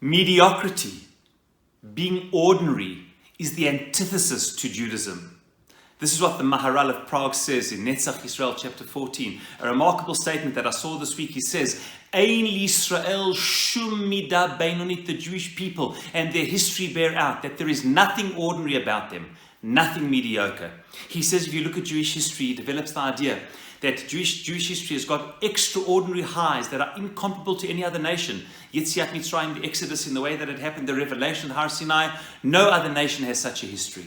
Mediocrity, being ordinary, is the antithesis to Judaism. This is what the Maharal of Prague says in Netzach Yisrael chapter 14. A remarkable statement that I saw this week. He says, Ein Yisrael shum midah beinonit, the Jewish people and their history bear out that there is nothing ordinary about them, nothing mediocre. He says if you look at Jewish history, he develops the idea that Jewish history has got extraordinary highs that are incomparable to any other nation. Yetziat Mitzrayim, the Exodus in the way that it happened, the revelation of Har Sinai, no other nation has such a history.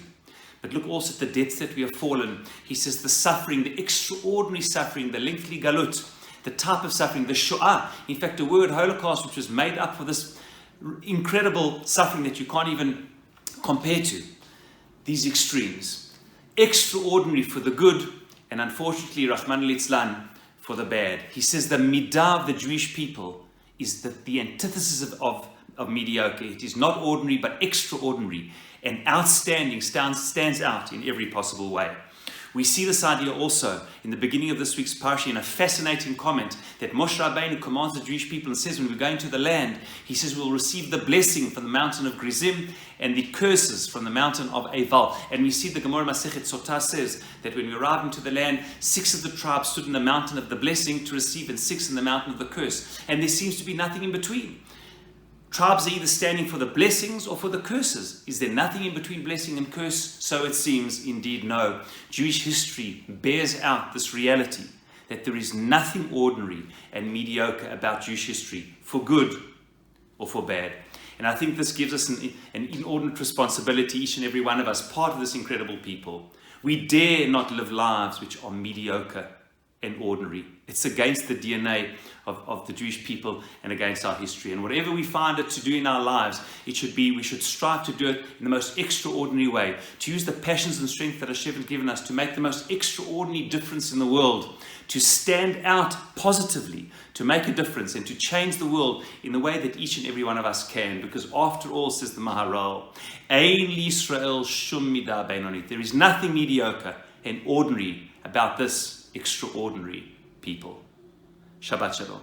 But look also at the depths that we have fallen. He says the suffering, the extraordinary suffering, the lengthy galut, the type of suffering, the Shoah. In fact, the word Holocaust, which was made up for this incredible suffering that you can't even compare to. These extremes. Extraordinary for the good, and unfortunately, Rahman al-Itzlan, for the bad. He says the midah of the Jewish people is the antithesis of mediocre. It is not ordinary, but extraordinary, and outstanding, stands out in every possible way. We see this idea also in the beginning of this week's parasha in a fascinating comment that Moshe Rabbeinu commands the Jewish people and says when we're going to the land, he says we'll receive the blessing from the mountain of Gerizim and the curses from the mountain of Eval. And we see the Gemara Masechet Sotah says that when we arrive into the land, 6 of the tribes stood in the mountain of the blessing to receive and 6 in the mountain of the curse. And there seems to be nothing in between. Tribes are either standing for the blessings or for the curses. Is there nothing in between blessing and curse? So it seems, indeed no. Jewish history bears out this reality that there is nothing ordinary and mediocre about Jewish history, for good or for bad. And I think this gives us an inordinate responsibility, each and every one of us, part of this incredible people. We dare not live lives which are mediocre and ordinary. It's against the DNA of the Jewish people and against our history. And whatever we find it to do in our lives, we should strive to do it in the most extraordinary way, to use the passions and strength that Hashem has given us to make the most extraordinary difference in the world, to stand out positively, to make a difference and to change the world in the way that each and every one of us can. Because after all, says the Maharal, Ein Yisrael shum midah beinonit, there is nothing mediocre and ordinary about this extraordinary people. Shabbat Shalom.